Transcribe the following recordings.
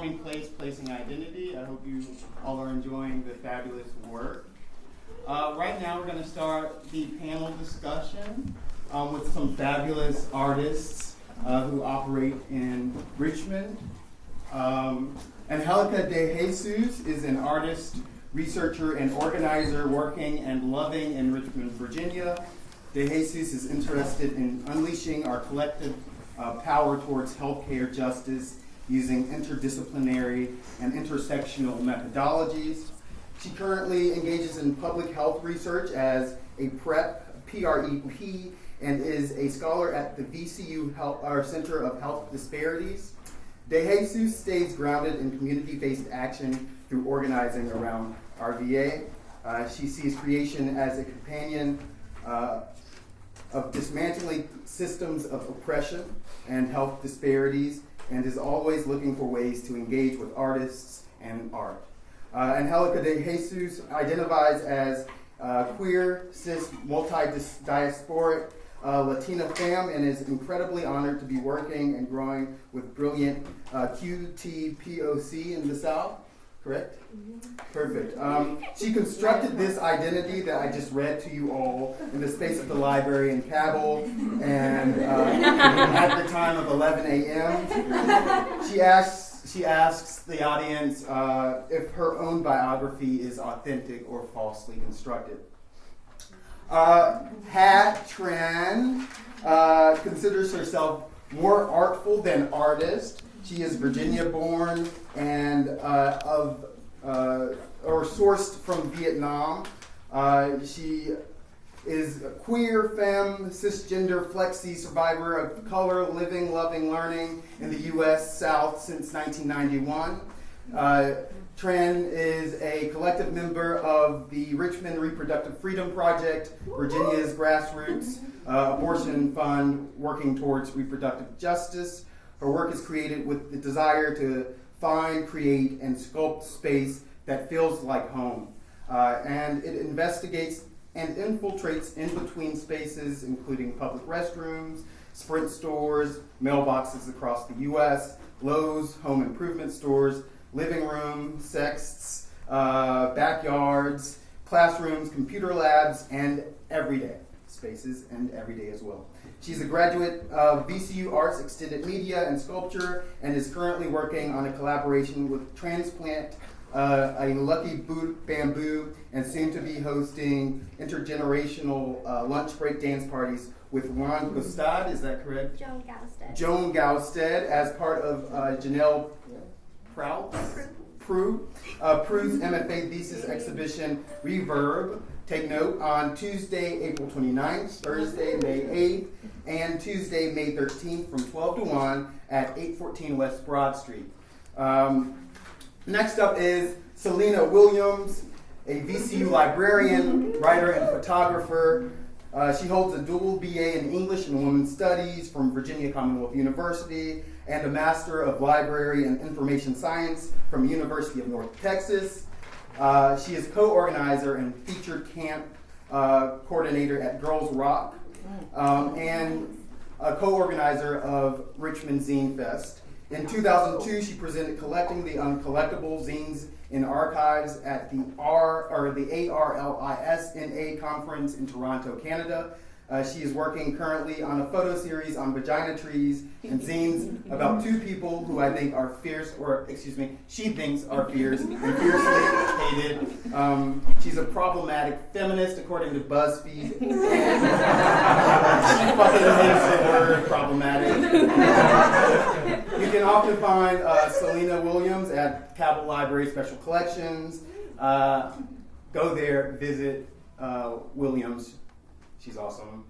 Finding Place, Placing Identity. I hope you all are enjoying the fabulous work. Right now we're going to start the panel discussion with some fabulous artists who operate in Richmond. Angelica de Jesus is an artist, researcher, and organizer working and loving in Richmond, Virginia. De Jesus is interested in unleashing our collective power towards healthcare justice using interdisciplinary and intersectional methodologies. She currently engages in public health research as a PREP, and is a scholar at the VCU Center of Health Disparities. De Jesus stays grounded in community-based action through organizing around RVA. She sees creation as a companion of dismantling systems of oppression and health disparities, and is always looking for ways to engage with artists and art. Angelica de Jesus identifies as queer, cis, multi-diasporic Latina femme, and is incredibly honored to be working and growing with brilliant QTPOC in the South. Correct? Perfect. She constructed this identity that I just read to you all in the space of the library in Cabell, and at the time of 11 a.m. She asks the audience if her own biography is authentic or falsely constructed. Tran considers herself more artful than artist. She is Virginia-born and sourced from Vietnam. She is a queer, femme, cisgender, flexi survivor of color, living, loving, learning in the U.S. South since 1991. Tran is a collective member of the Richmond Reproductive Freedom Project, Virginia's grassroots abortion fund working towards reproductive justice. Her work is created with the desire to find, create, and sculpt space that feels like home. And it investigates and infiltrates in between spaces, including public restrooms, Sprint stores, mailboxes across the U.S., Lowe's, home improvement stores, living room, sexts, backyards, classrooms, computer labs, and everyday spaces, and everyday as well. She's a graduate of VCU Arts Extended Media and Sculpture, and is currently working on a collaboration with Transplant, a Lucky Boot Bamboo, and soon to be hosting intergenerational lunch break dance parties with Juan Gostad, is that correct? Joan Gausted, as part of Janelle Prue's MFA thesis exhibition, Reverb. Take note, on Tuesday, April 29th, Thursday, May 8th, and Tuesday, May 13th from 12 to 1 at 814 West Broad Street. Next up is Celina Williams, a VCU librarian, writer, and photographer. She holds a dual BA in English and Women's Studies from Virginia Commonwealth University, and a Master of Library and Information Science from University of North Texas. She is co-organizer and featured camp coordinator at Girls Rock, and a co-organizer of Richmond Zine Fest. In 2002, she presented Collecting the Uncollectible Zines in Archives at the ARLISNA conference in Toronto, Canada. She is working currently on a photo series on vagina trees and zines about two people who I think are she thinks are fierce and fiercely hated. She's a problematic feminist, according to BuzzFeed. And she fucking hates the word problematic. You can often find Celina Williams at Cabell Library Special Collections. Go there, visit Williams. She's awesome.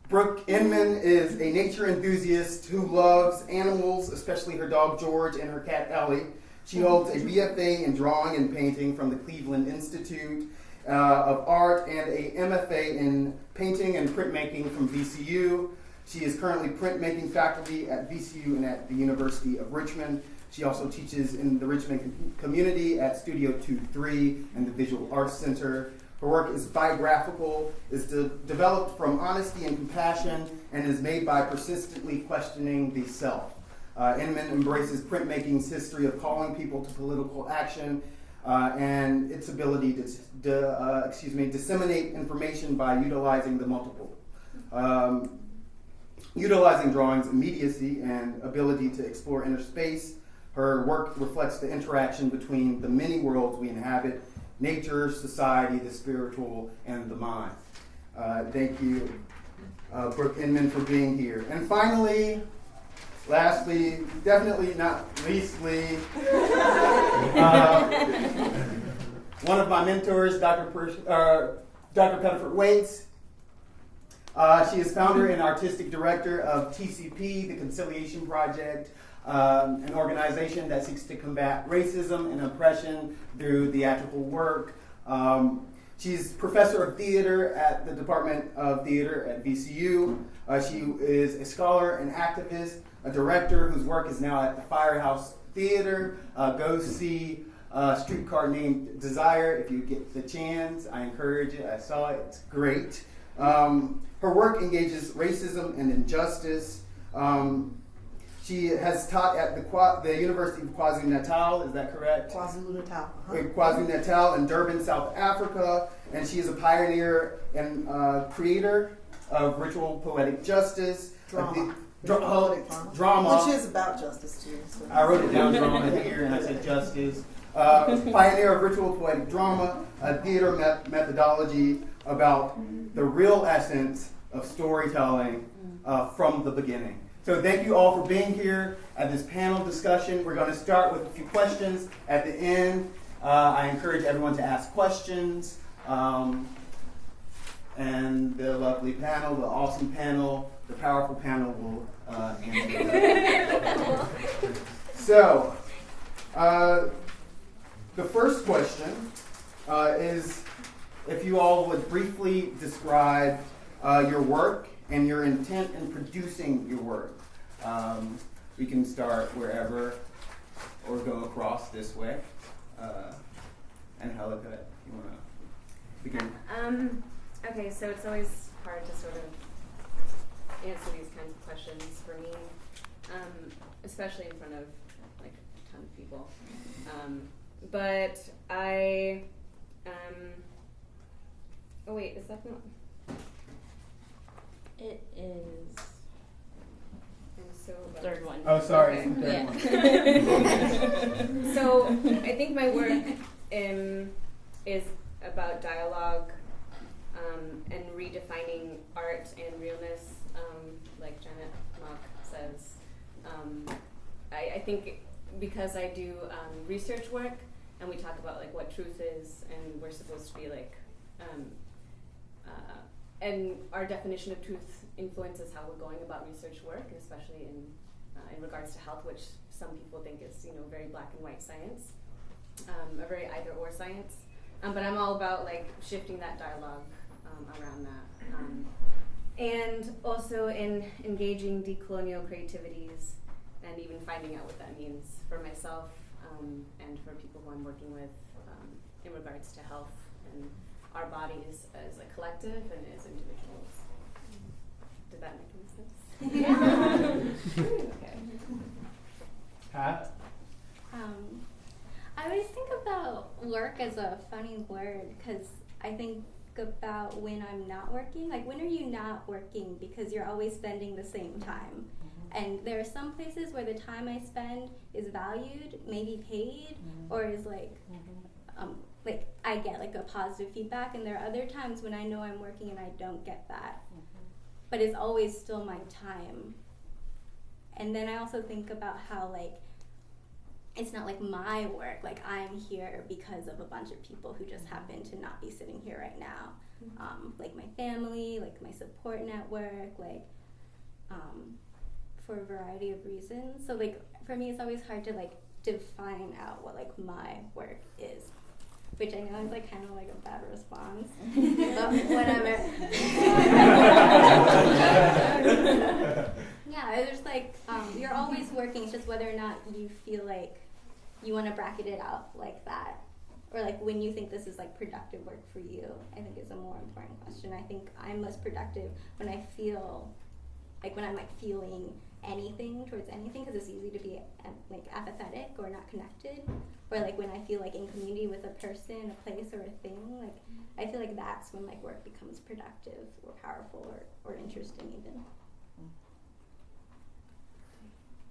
Brooke Inman is a nature enthusiast who loves animals, especially her dog George and her cat Ellie. She holds a BFA in drawing and painting from the Cleveland Institute of Art and a MFA in painting and printmaking from VCU. She is currently printmaking faculty at VCU and at the University of Richmond. She also teaches in the Richmond community at Studio 2-3 and the Visual Arts Center. Her work is biographical, is developed from honesty and compassion, and is made by persistently questioning the self. Inman embraces printmaking's history of calling people to political action and its ability to disseminate information by utilizing the multiple. Utilizing drawing's immediacy and ability to explore inner space, her work reflects the interaction between the many worlds we inhabit: nature, society, the spiritual, and the mind. Thank you, Brooke Inman, for being here. And finally, lastly, definitely not leastly, one of my mentors, Dr. Pettiford-Wates. She is founder and artistic director of TCP, the Conciliation Project, an organization that seeks to combat racism and oppression through theatrical work. She's professor of theater at the Department of Theater at VCU. She is a scholar and activist, a director whose work is now at the Firehouse Theater. Go see Streetcar Named Desire if you get the chance. I encourage it. I saw it. It's great. Her work engages racism and injustice. She has taught at the University of KwaZulu-Natal, is that correct? KwaZulu-Natal. KwaZulu-Natal in Durban, South Africa, and she is a pioneer and creator of ritual poetic justice. Drama. Drama. Which is about justice too. So. I wrote it down drama here and I said justice. Pioneer of ritual poetic drama, a theater methodology about the real essence of storytelling from the beginning. So thank you all for being here at this panel discussion. We're going to start with a few questions at the end. I encourage everyone to ask questions. And the lovely panel, the awesome panel, the powerful panel will answer. So, the first question is if you all would briefly describe your work and your intent in producing your work. We can start wherever or go across this way. Angelica, if you want to begin. Okay, so it's always hard to sort of answer these kinds of questions for me, especially in front of like a ton of people. But I, oh wait, is that not? It is. I'm so Third one. Oh, sorry. Okay. Third one. So I think my work is about dialogue and redefining art and realness, like Janet Mock says. I think because I do research work and we talk about like what truth is and we're supposed to be like, and our definition of truth influences how we're going about research work, and especially in regards to health, which some people think is very black and white science, a very either or science. But I'm all about like shifting that dialogue around that, and also in engaging decolonial creativities and even finding out what that means for myself and for people who I'm working with in regards to health and our bodies as a collective and as individuals. Did that make any sense? Yeah. Okay. Pat? I always think about work as a funny word because I think about when I'm not working. Like, when are you not working? Because you're always spending the same time. And there are some places where the time I spend is valued, maybe paid, or is like I get like a positive feedback. And there are other times when I know I'm working and I don't get that. But it's always still my time. And then I also think about how like it's not like my work, like I'm here because of a bunch of people who just happen to not be sitting here right now. Like my family, like my support network, like for a variety of reasons. So like for me it's always hard to like define out what like my work is. Which I know is like kind of like a bad response, but whatever. Yeah, it's like you're always working. It's just whether or not you feel like you want to bracket it out like that, or like when you think this is like productive work for you. I think is a more important question. I think I'm most productive when I feel like when I'm like feeling anything towards anything, because it's easy to be like apathetic or not connected, or like when I feel like in community with a person, a place, or a thing, like I feel like that's when like work becomes productive or powerful or interesting even.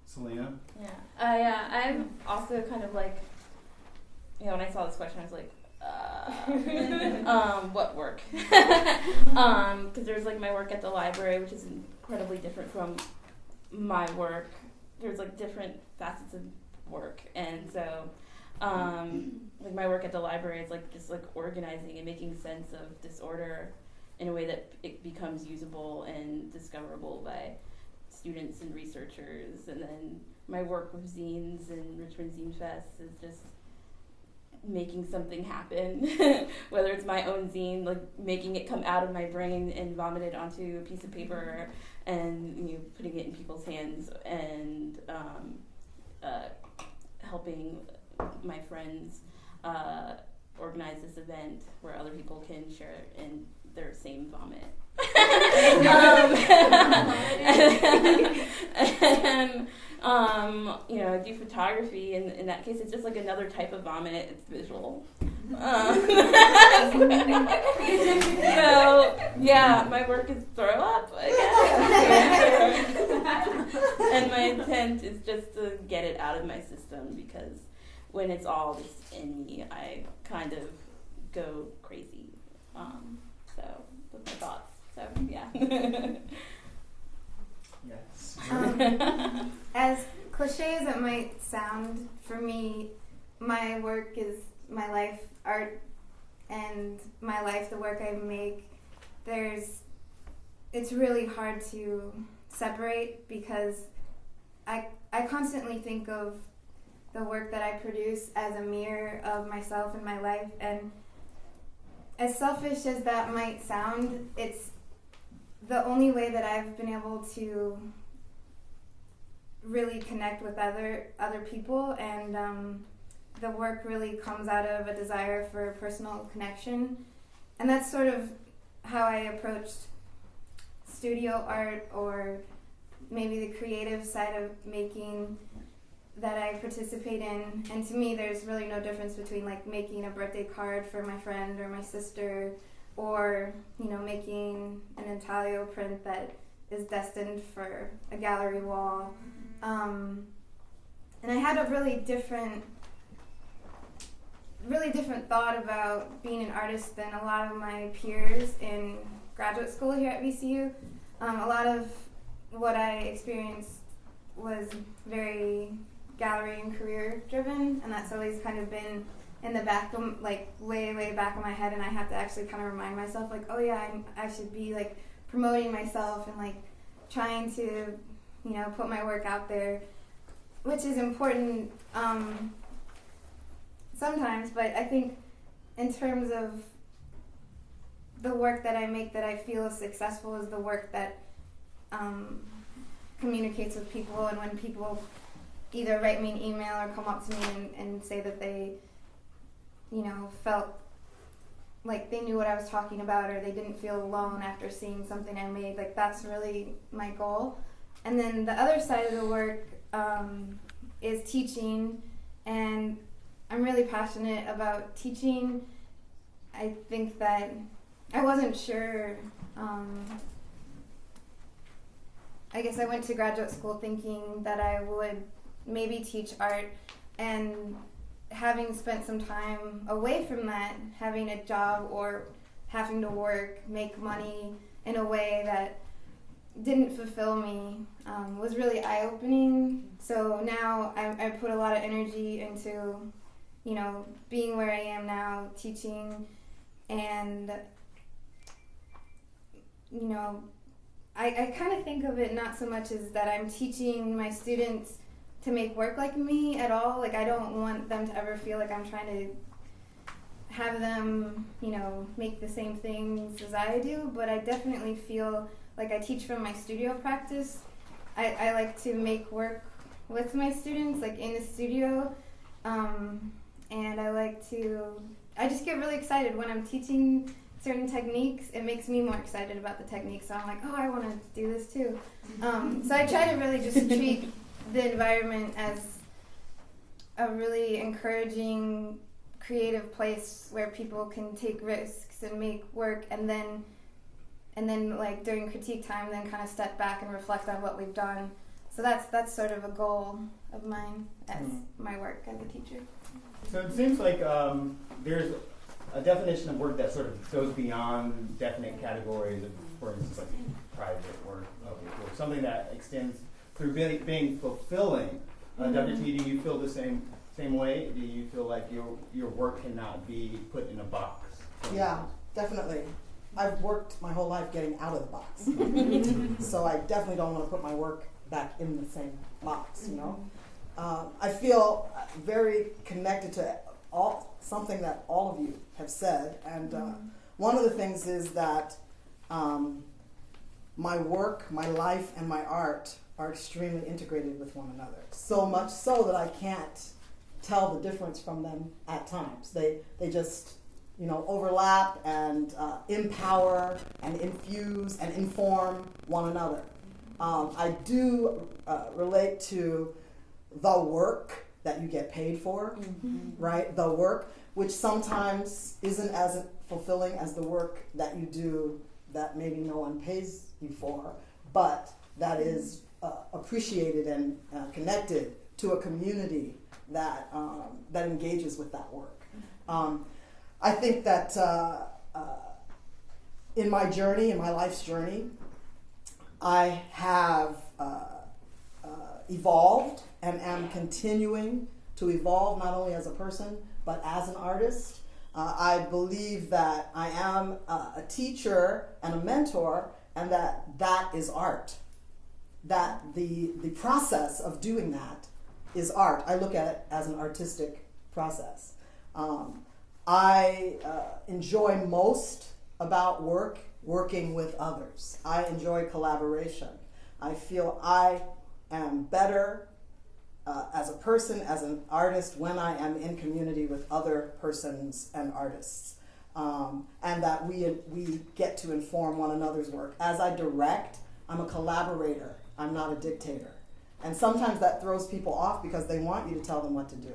Celina? Yeah, I'm also kind of like, when I saw this question, I was like, what work? Because there's like my work at the library, which is incredibly different from my work. There's like different facets of work, and so like my work at the library is like just like organizing and making sense of disorder in a way that it becomes usable and discoverable by students and researchers. And then my work with zines and Richmond Zine Fest is just making something happen, whether it's my own zine, like making it come out of my brain and vomited onto a piece of paper, and putting it in people's hands, and helping my friends organize this event where other people can share in their same vomit. I do photography, and in that case, it's just like another type of vomit. It's visual. So yeah, my work is throw up, I guess. And my intent is just to get it out of my system, because when it's all just in me, I kind of go crazy. So that's my thoughts. So yeah. Yes. As cliche as it might sound, for me, my work is my life, art, and my life, the work I make. It's really hard to separate, because I constantly think of the work that I produce as a mirror of myself and my life, and as selfish as that might sound, it's the only way that I've been able to really connect with other people, and the work really comes out of a desire for personal connection. And that's sort of how I approached studio art, or maybe the creative side of making that I participate in. And to me, there's really no difference between like making a birthday card for my friend or my sister, or making an intaglio print that is destined for a gallery wall. And I had a really different thought about being an artist than a lot of my peers in graduate school here at VCU. A lot of what I experienced was very gallery and career driven, and that's always kind of been in the back of, like, way back of my head, and I have to actually kind of remind myself, like, oh yeah, I should be like promoting myself and like trying to put my work out there, which is important sometimes, but I think in terms of the work that I make that I feel is successful is the work that communicates with people. And when people either write me an email or come up to me and say that they felt like they knew what I was talking about, or they didn't feel alone after seeing something I made, like that's really my goal. And then the other side of the work is teaching, and I'm really passionate about teaching. I think that I wasn't sure. I guess I went to graduate school thinking that I would maybe teach art, and having spent some time away from that, having a job or having to work, make money in a way that didn't fulfill me, was really eye-opening. So now I put a lot of energy into, being where I am now, teaching, and, I kind of think of it not so much as that I'm teaching my students to make work like me at all. Like, I don't want them to ever feel like I'm trying to have them, make the same things as I do, but I definitely feel like I teach from my studio practice. I like to make work with my students, like in the studio, and I just get really excited when I'm teaching certain techniques, it makes me more excited about the technique. So I'm like, oh, I want to do this too. So I try to really just treat the environment as a really encouraging, creative place where people can take risks and make work, and then like during critique time, then kind of step back and reflect on what we've done. So that's sort of a goal of mine as my work as a teacher. So it seems like there's a definition of work that sort of goes beyond definite categories of, for instance, like private work, public work, something that extends through being fulfilling. Dr. T, do you feel the same way? Do you feel like your work cannot be put in a box? Yeah, definitely. I've worked my whole life getting out of the box. So I definitely don't want to put my work back in the same box, you know? I feel very connected to something that all of you have said, and one of the things is that my work, my life, and my art are extremely integrated with one another. So much so that I can't tell the difference from them at times. They just, you know, overlap and empower and infuse and inform one another. I do relate to the work that you get paid for, right? The work, which sometimes isn't as fulfilling as the work that you do that maybe no one pays you for, but that is appreciated and connected to a community that that engages with that work. I think that in my journey, in my life's journey, I have evolved and am continuing to evolve, not only as a person, but as an artist. I believe that I am a teacher and a mentor, and that is art. That the process of doing that is art. I look at it as an artistic process. I enjoy most about working with others. I enjoy collaboration. I feel I am better as a person, as an artist, when I am in community with other persons and artists. And that we get to inform one another's work. As I direct, I'm a collaborator. I'm not a dictator. And sometimes that throws people off because they want you to tell them what to do.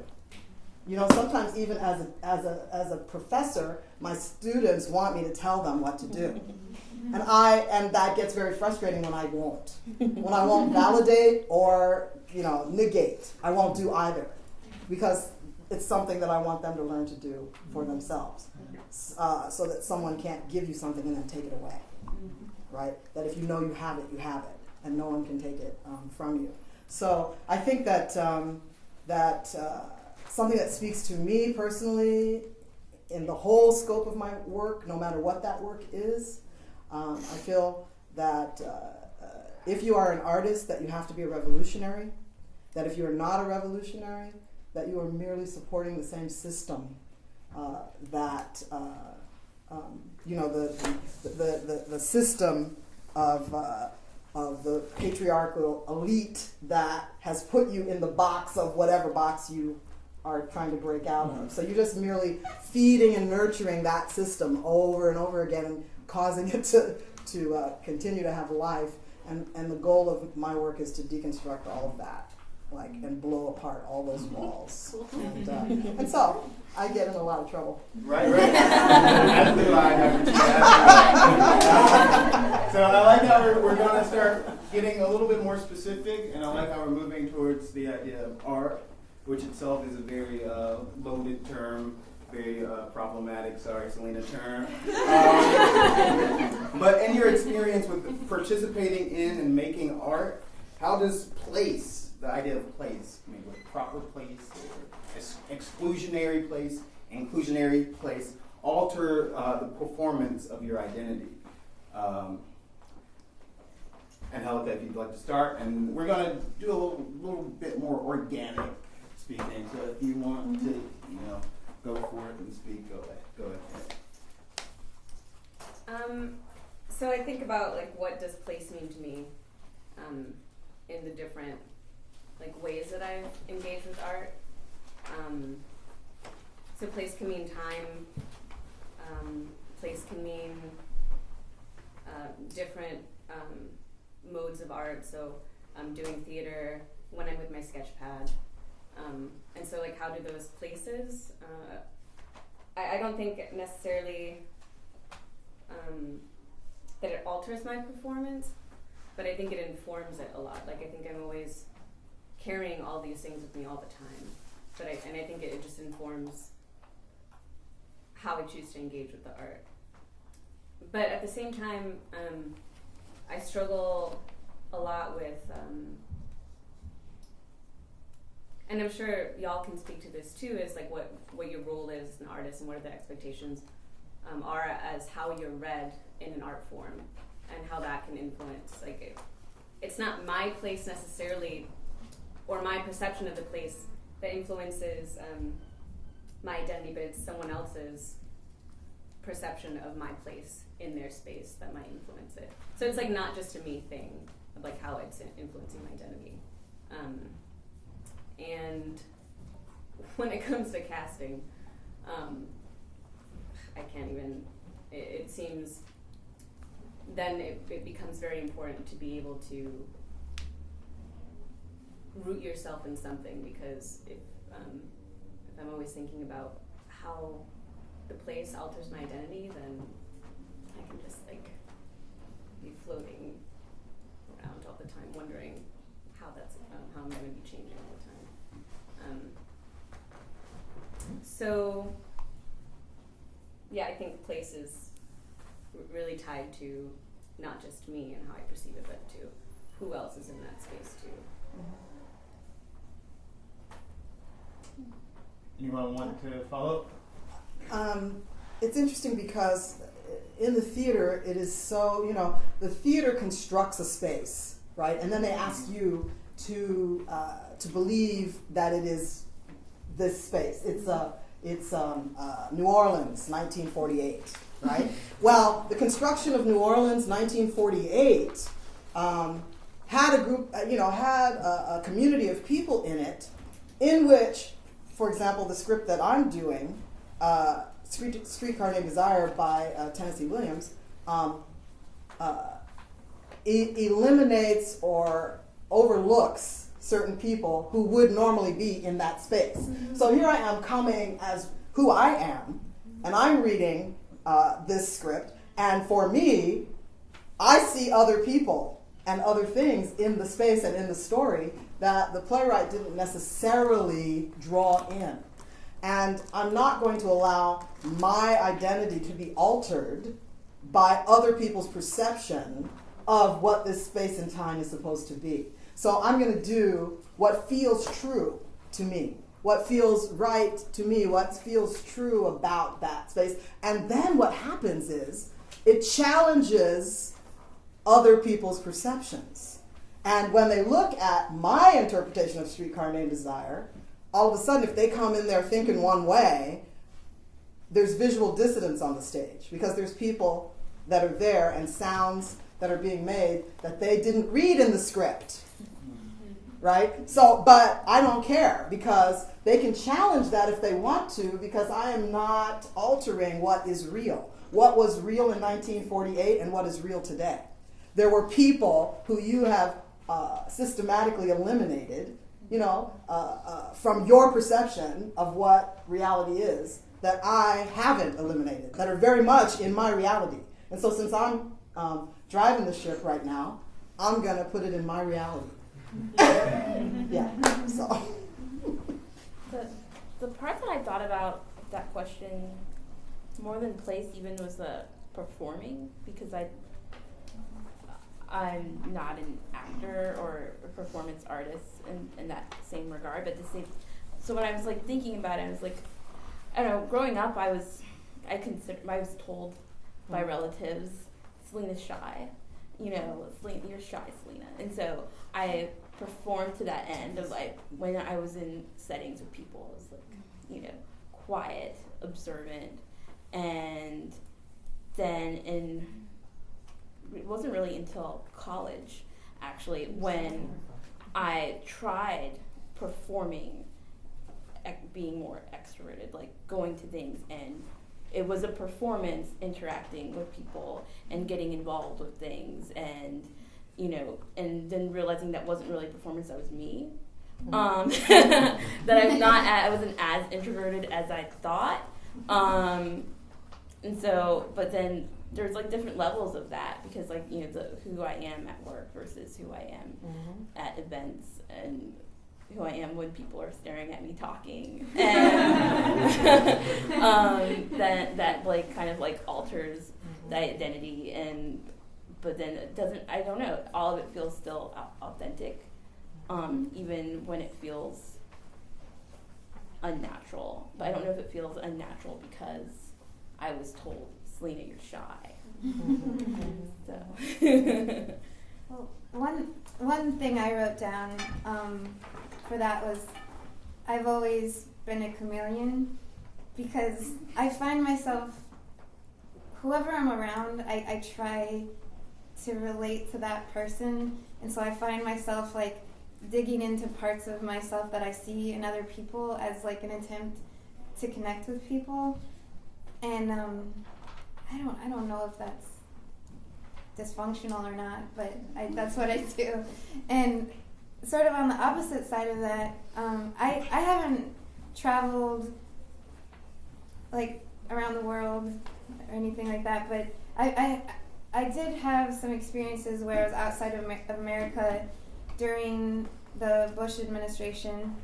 You know, sometimes even as a professor, my students want me to tell them what to do. And that gets very frustrating when I won't. When I won't validate or, you know, negate. I won't do either. Because it's something that I want them to learn to do for themselves. So that someone can't give you something and then take it away. Right? That if you know you have it, you have it. And no one can take it from you. So I think that something that speaks to me personally in the whole scope of my work, no matter what that work is, I feel that if you are an artist, that you have to be a revolutionary, that if you are not a revolutionary, that you are merely supporting the same system that, you know, the system of the patriarchal elite that has put you in the box of whatever box you are trying to break out of. So you're just merely feeding and nurturing that system over and over again and causing it to continue to have life. And the goal of my work is to deconstruct all of that, like, and blow apart all those walls. And so I get in a lot of trouble. Right. As do I. So I like how we're going to start getting a little bit more specific, and I like how we're moving towards the idea of art, which itself is a very loaded term, very problematic, sorry, Celina, term. But in your experience with participating in and making art, how does place, the idea of place, I mean, with proper place, or exclusionary place, inclusionary place, alter the performance of your identity? Angelica, if you'd like to start, and we're going to do a little bit more organic speaking. So if you want to, you know, go for it and speak, go ahead. So I think about, like, what does place mean to me in the different, like, ways that I've engaged with art. So place can mean time, place can mean different modes of art. So I'm doing theater when I'm with my sketch pad. And so like how do those places, I don't think necessarily that it alters my performance, but I think it informs it a lot. Like I think I'm always carrying all these things with me all the time. But I think it just informs how I choose to engage with the art. But at the same time, I struggle a lot with, and I'm sure y'all can speak to this too, is like what your role is as an artist and what are the expectations are as how you're read in an art form and how that can influence. Like it's not my place necessarily or my perception of the place that influences my identity, but it's someone else's perception of my place in their space that might influence it. So it's like not just a me thing of like how it's influencing my identity. And when it comes to casting, I can't even, it seems then it becomes very important to be able to root yourself in something, because if I'm always thinking about how the place alters my identity, then I can just like be floating around all the time, wondering how that's how I'm going to be changing all the time. So yeah, I think place is really tied to not just me and how I perceive it, but to who else is in that space too. Anyone want to follow up? It's interesting because in the theater, it is so, the theater constructs a space, right? And then they ask you to believe that it is this space. It's New Orleans, 1948, right? Well, the construction of New Orleans, 1948, had a group, had a community of people in it, in which, for example, the script that I'm doing, Streetcar Named Desire by Tawnya Williams, eliminates or overlooks certain people who would normally be in that space. Mm-hmm. So here I am coming as who I am, and I'm reading this script, and for me, I see other people and other things in the space and in the story that the playwright didn't necessarily draw in. And I'm not going to allow my identity to be altered by other people's perception of what this space and time is supposed to be. So I'm going to do what feels true to me, what feels right to me, what feels true about that space. And then what happens is it challenges other people's perceptions. And when they look at my interpretation of Streetcar Named Desire, all of a sudden, if they come in there thinking one way, there's visual dissonance on the stage because there's people that are there and sounds that are being made that they didn't read in the script, right? So, but I don't care because they can challenge that if they want to, because I am not altering what is real. What was real in 1948 and what is real today. There were people who you have systematically eliminated, from your perception of what reality is, that I haven't eliminated, that are very much in my reality. And so since I'm driving the ship right now, I'm going to put it in my reality. Yeah, so. The part that I thought about that question more than place even was the performing, because I'm not an actor or a performance artist in that same regard, but so when I was like thinking about it, I was like, I don't know, growing up I was told by relatives, Celina's shy, Celina, you're shy, Celina. And so I performed to that end of like, when I was in settings with people, I was like, quiet, observant, and then it wasn't really until college, actually, when I tried performing, being more extroverted, like going to things and it was a performance interacting with people and getting involved with things, and and then realizing that wasn't really performance, that was me. That I wasn't as introverted as I thought. And so, but then there's like different levels of that, because like, who I am at work versus who I am at events, and who I am when people are staring at me talking, and that like kind of like alters that identity, but then it doesn't, I don't know, all of it feels still authentic, even when it feels unnatural. But I don't know if it feels unnatural because I was told, Celina, you're shy. So. Well, one thing I wrote down for that was, I've always been a chameleon, because I find myself, whoever I'm around, I try to relate to that person, and so I find myself like digging into parts of myself that I see in other people as like an attempt to connect with people, and I don't know if that's dysfunctional or not, but that's what I do. And sort of on the opposite side of that, I haven't traveled like around the world or anything like that, but I did have some experiences where I was outside of America during the Bush administration,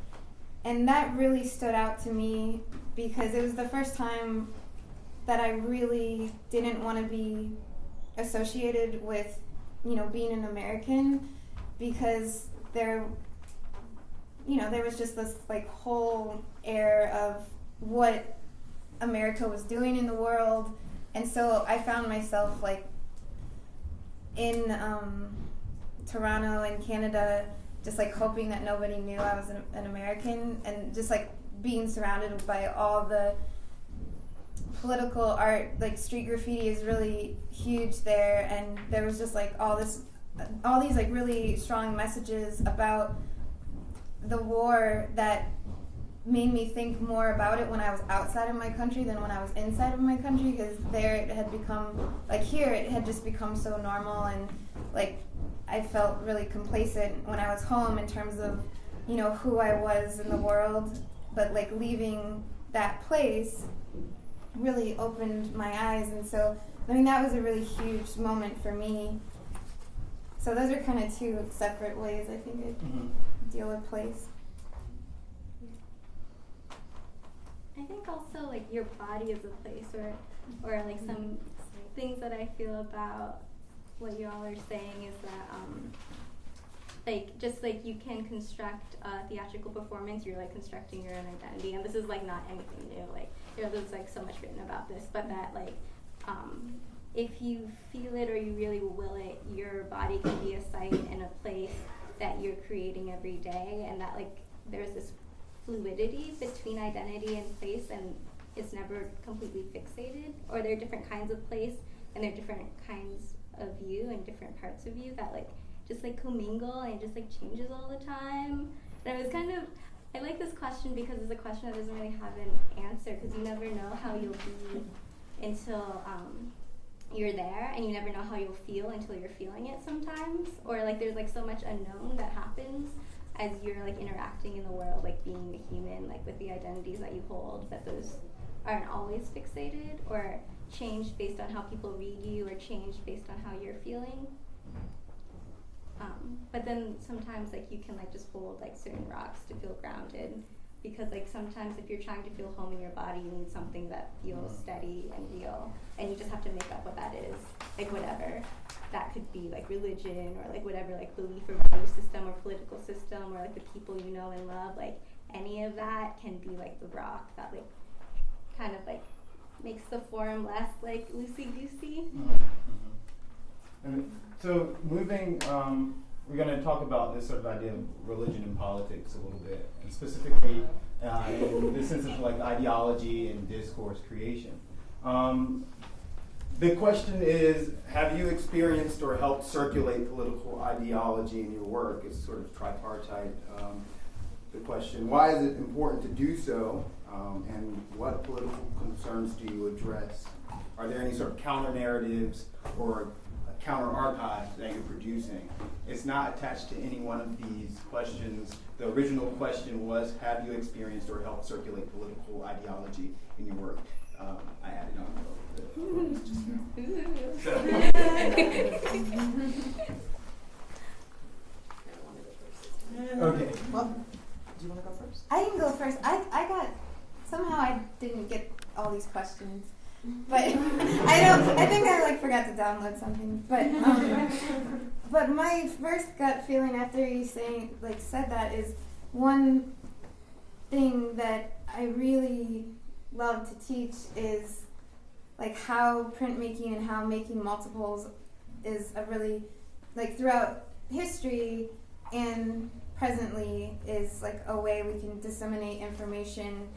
and that really stood out to me because it was the first time that I really didn't want to be associated with, being an American, because there was just this like whole air of what America was doing in the world, and so I found myself like in Toronto in Canada, just like hoping that nobody knew I was an American, and just like being surrounded by all the political art. Like street graffiti is really huge there, and there was just like all these like really strong messages about the war that made me think more about it when I was outside of my country than when I was inside of my country, because there it had become, like here it had just become so normal, and like I felt really complacent when I was home in terms of, who I was in the world. But like leaving that place really opened my eyes, and so that was a really huge moment for me. So those are kind of two separate ways I think I deal with place. I think also like your body is a place, or like some things that I feel about what you all are saying is that like just like you can construct a theatrical performance, you're like constructing your own identity, and this is like not anything new. Like there's like so much written about this, but that like if you feel it or you really will it, your body can be a site and a place that you're creating every day, and that like there's this fluidity between identity and place, and it's never completely fixated, or there are different kinds of place and there are different kinds of you and different parts of you that like just like commingle, and it just like changes all the time. And it was kind of, I like this question because it's a question that doesn't really have an answer, because you never know how you'll be until you're there, and you never know how you'll feel until you're feeling it sometimes, or like there's like so much unknown that happens as you're like interacting in the world, like being a human, like with the identities that you hold, that those aren't always fixated or changed based on how people read you, or changed based on how you're feeling. But then sometimes like you can like just hold like certain rocks to feel grounded, because like sometimes if you're trying to feel home in your body, you need something that feels steady and real, and you just have to make up what that is, like whatever that could be, like religion, or like whatever like belief or value system or political system, or like the people you know and love. Like any of that can be like the rock that like kind of like makes the form less like loosey-goosey. And so moving, we're going to talk about this sort of idea of religion and politics a little bit, and specifically in the sense of like ideology and discourse creation. The question is, have you experienced or helped circulate political ideology in your work? It's sort of tripartite. The question, why is it important to do so? And what political concerns do you address? Are there any sort of counter narratives or counter archives that you're producing? It's not attached to any one of these questions. The original question was, have you experienced or helped circulate political ideology in your work? I added on a little bit just now. Okay. Well, do you want to go first? I can go first. Somehow I didn't get all these questions, but I think I forgot to download something. But my first gut feeling after you said that is, one thing that I really love to teach is how printmaking and how making multiples is a really throughout history and presently is a way we can disseminate information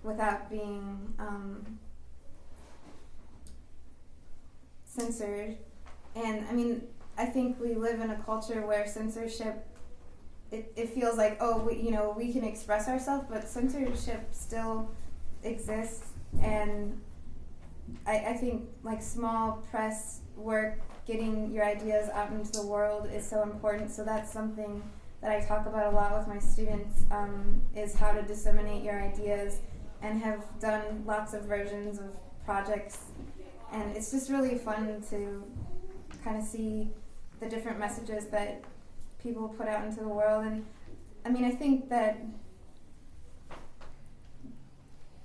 without being censored. And I think we live in a culture where censorship, it feels we can express ourselves, but censorship still exists. And I think small press work, getting your ideas out into the world is so important. So that's something that I talk about a lot with my students, is how to disseminate your ideas, and have done lots of versions of projects. And it's just really fun to kind of see the different messages that people put out into the world. And I think that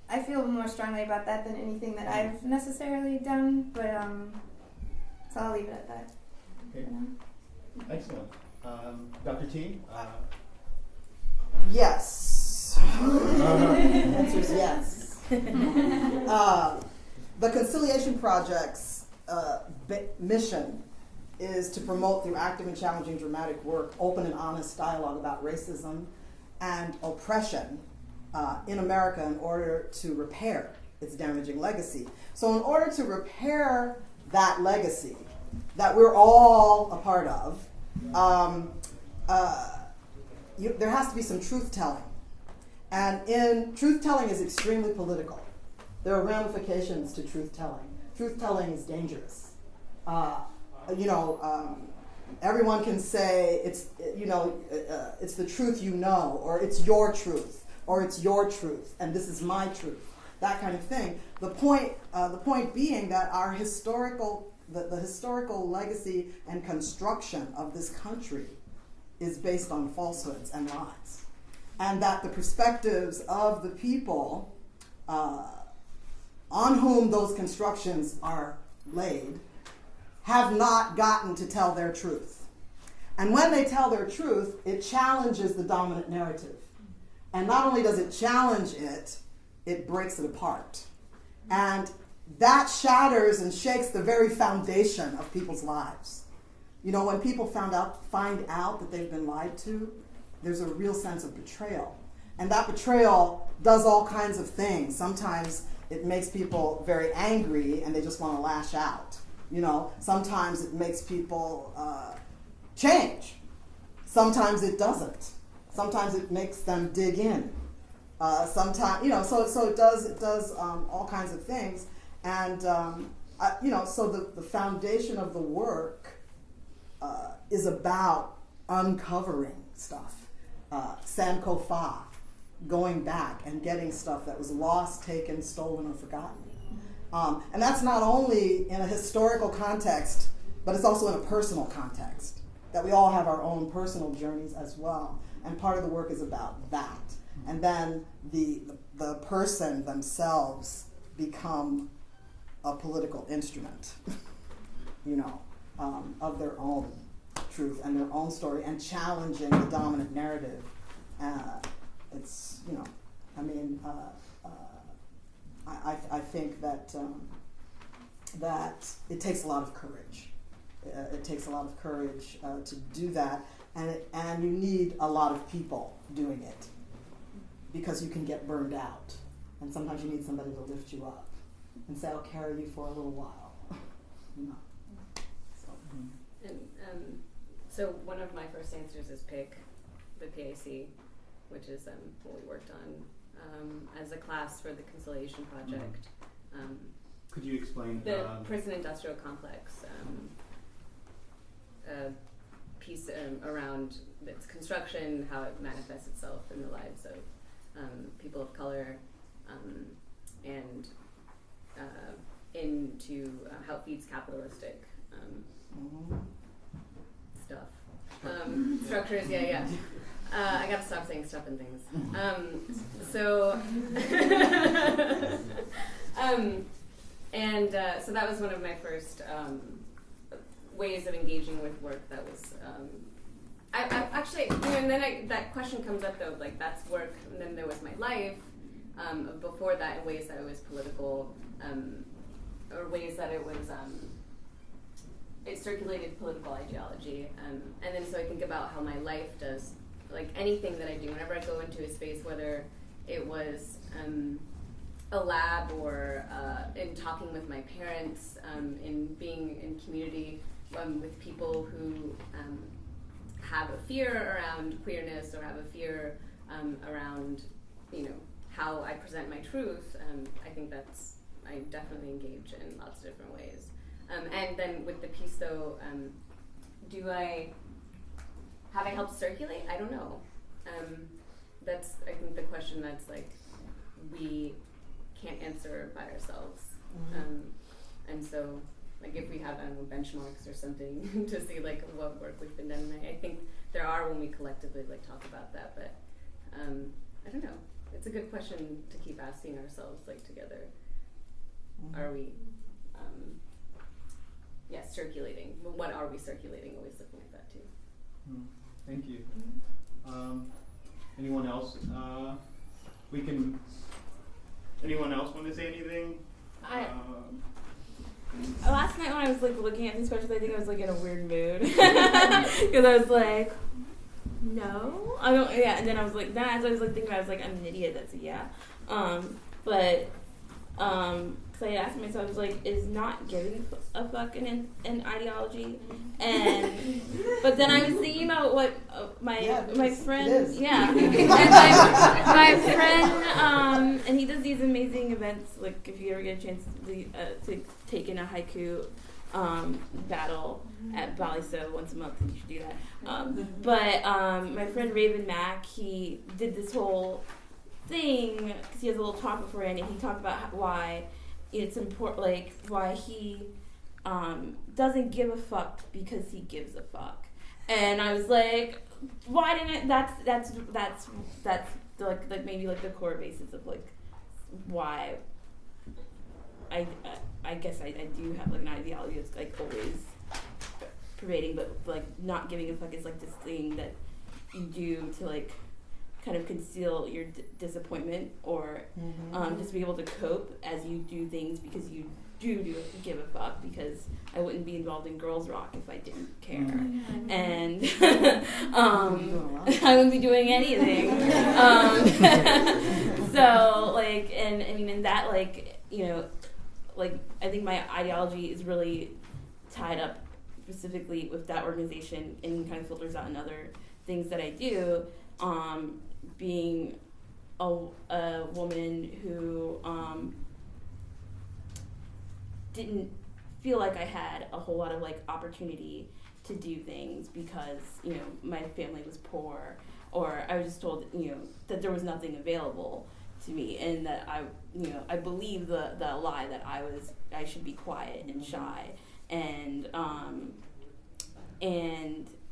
I feel more strongly about that than anything that I've necessarily done, but so I'll leave it at that. Okay. Excellent. Dr. T? Yes. The answer is yes. The Conciliation Project's mission is to promote, through active and challenging dramatic work, open and honest dialogue about racism and oppression in America in order to repair its damaging legacy. So in order to repair that legacy that we're all a part of, there has to be some truth-telling. And truth-telling is extremely political. There are ramifications to truth-telling. Truth-telling is dangerous. Everyone can say it's the truth or it's your truth, or it's your truth, and this is my truth, that kind of thing. The point being that our the historical legacy and construction of this country is based on falsehoods and lies, and that the perspectives of the people on whom those constructions are laid have not gotten to tell their truth. And when they tell their truth, it challenges the dominant narrative. And not only does it challenge it, it breaks it apart. And that shatters and shakes the very foundation of people's lives. When people find out that they've been lied to, there's a real sense of betrayal. And that betrayal does all kinds of things. Sometimes it makes people very angry and they just want to lash out. Sometimes it makes people change. Sometimes it doesn't. Sometimes it makes them dig in. Sometimes, so it does all kinds of things. And, so the foundation of the work is about uncovering stuff. Sankofa, going back and getting stuff that was lost, taken, stolen, or forgotten. And that's not only in a historical context, but it's also in a personal context, that we all have our own personal journeys as well. And part of the work is about that. And then the person themselves become a political instrument, of their own truth and their own story, and challenging the dominant narrative. I think that that it takes a lot of courage. It takes a lot of courage to do that, and you need a lot of people doing it, because you can get burned out, and sometimes you need somebody to lift you up and say, "I'll carry you for a little while." So one of my first answers is PIC, the PAC, which is what we worked on as a class for the Conciliation Project. Could you explain The prison industrial complex piece around its construction, how it manifests itself in the lives of people of color, and into how it feeds capitalistic stuff. Structures, yeah. I gotta stop saying stuff and things. So that was one of my first ways of engaging with work that was, I actually, and then that question comes up though, like that's work, and then there was my life before that in ways that it was political, or ways that it was, it circulated political ideology, and then so I think about how my life does, like anything that I do, whenever I go into a space, whether it was a lab or in talking with my parents, in being in community with people who have a fear around queerness or have a fear around, how I present my truth. I think I definitely engage in lots of different ways. And then with the piece though, have I helped circulate? I don't know. That's, I think, the question that's like, we can't answer by ourselves. And so, like, if we have, I don't know, benchmarks or something to see like what work we've been done, I think there are when we collectively like talk about that, but I don't know. It's a good question to keep asking ourselves, like, together. Are we, circulating? What are we circulating? Always looking at that too. Thank you. Anyone else? Anyone else want to say anything? Last night when I was like looking at these questions, I think I was like in a weird mood because I was like, no, I don't. Yeah, and then I was like, then as I was like thinking, I was like, I'm an idiot. That's a yeah. Because I asked myself, I was like, is not giving a fuck an ideology? And but then I was thinking about what my friend, and my friend, and he does these amazing events. Like if you ever get a chance to take in a haiku battle at Baliso once a month, you should do that. But my friend Raven Mack, he did this whole thing because he has a little talk beforehand, and he talked about why it's important, like why he doesn't give a fuck because he gives a fuck. And I was like, why didn't that's like maybe like the core basis of like why I guess I do have like an ideology that's like always pervading, but like not giving a fuck is like this thing that you do to like kind of conceal your disappointment or just be able to cope as you do things because you do give a fuck, because I wouldn't be involved in girls rock if I didn't care. And I wouldn't be doing anything. So like, and I mean in that, like, like I think my ideology is really tied up specifically with that organization and kind of filters out in other things that I do. Being a woman who didn't feel like I had a whole lot of like opportunity to do things because my family was poor, or I was just told that there was nothing available to me, and that I believe the lie that I should be quiet and shy, and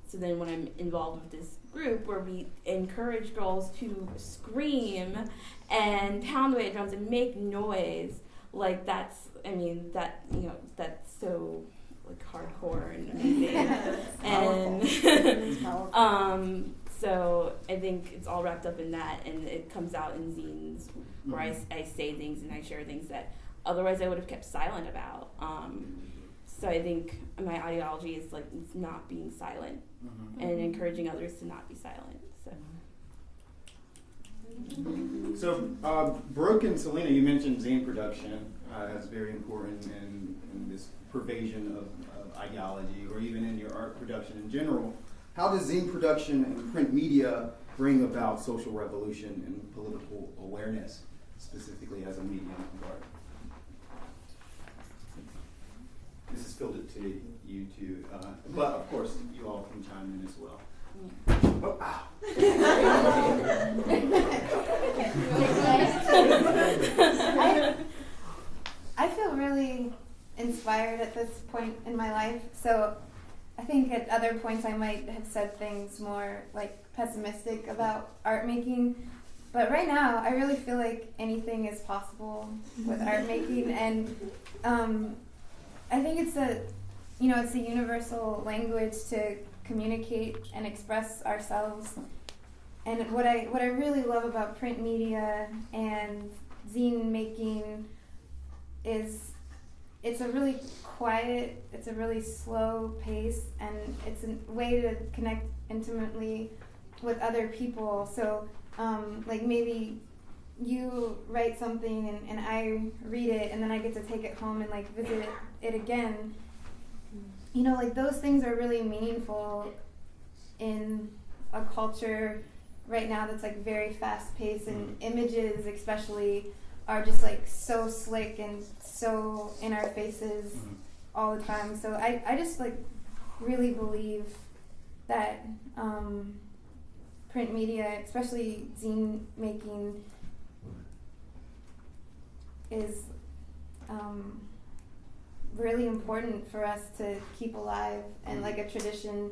so then when I'm involved with this group where we encourage girls to scream and pound away at drums and make noise, like that's so like hardcore and amazing. And so I think it's all wrapped up in that, and it comes out in zines where I say things and I share things that otherwise I would have kept silent about. So I think my ideology is like not being silent and encouraging others to not be silent. So Brooke and Celina, you mentioned zine production as very important in this pervasion of ideology, or even in your art production in general. How does zine production and print media bring about social revolution and political awareness, specifically as a medium of art. This is filtered to you too, but of course you all can chime in as well. Oh, ow. I feel really inspired at this point in my life. So I think at other points I might have said things more like pessimistic about art making. But right now I really feel like anything is possible with art making, and I think it's a universal language to communicate and express ourselves. And what I really love about print media and zine making is it's a really quiet, it's a really slow pace, and it's a way to connect intimately with other people. So like maybe you write something and I read it, and then I get to take it home and like visit it again. You know, like those things are really meaningful in a culture right now that's like very fast paced, and images especially are just like so slick and so in our faces all the time. So I just like really believe that print media, especially zine making, is really important for us to keep alive, and like a tradition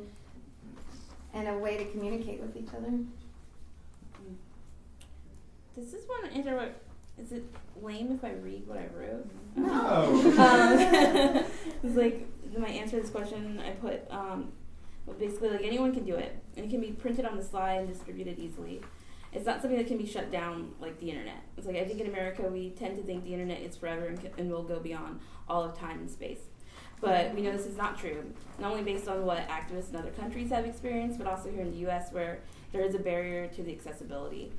and a way to communicate with each other. Does this one interrupt? Is it lame if I read what I wrote? No. It's like my answer to this question, I put well, basically like anyone can do it, and it can be printed on the slide and distributed easily. It's not something that can be shut down like the internet. It's like I think in America we tend to think the internet is forever and will go beyond all of time and space. But we know this is not true, not only based on what activists in other countries have experienced, but also here in the U.S. where there is a barrier to the accessibility.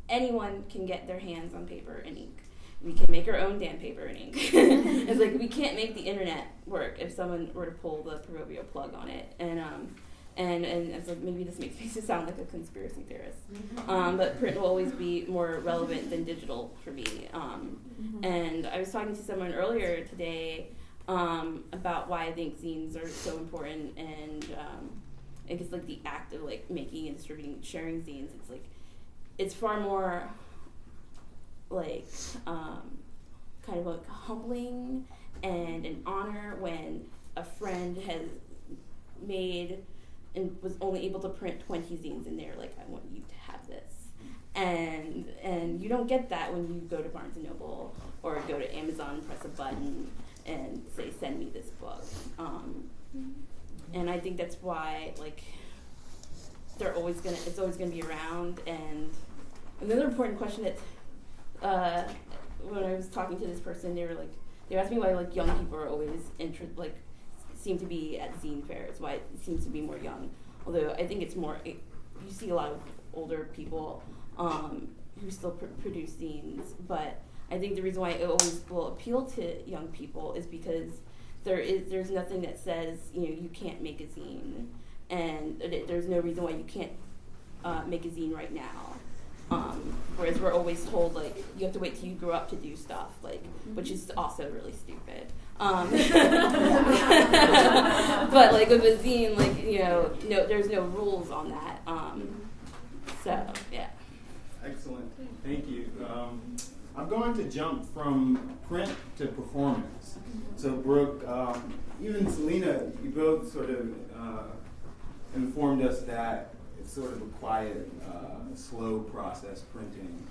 Anyone can get their hands on paper and ink. We can make our own damn paper and ink. It's like we can't make the internet work if someone were to pull the proverbial plug on it. And it's like maybe this makes me sound like a conspiracy theorist. But print will always be more relevant than digital for me. And I was talking to someone earlier today about why I think zines are so important, and I guess like the act of like making and distributing, sharing zines. It's like it's far more like kind of like humbling and an honor when a friend has made and was only able to print 20 zines in there, like, I want you to have this. And you don't get that when you go to Barnes & Noble or go to Amazon, press a button, and say, send me this book. And I think that's why, like, it's always gonna be around. And another important question that, when I was talking to this person, they asked me why, like, young people are always seem to be at zine fairs, why it seems to be more young. Although I think it's more, you see a lot of older people who still produce zines, but I think the reason why it always will appeal to young people is because there's nothing that says, you can't make a zine, and there's no reason why you can't make a zine right now. Whereas we're always told, like, you have to wait till you grow up to do stuff, like, which is also really stupid. But like with a zine, like, no, there's no rules on that. So yeah. Excellent, thank you. I'm going to jump from print to performance. So Brooke, even Celina, you both sort of informed us that it's sort of a quiet, slow process, printing.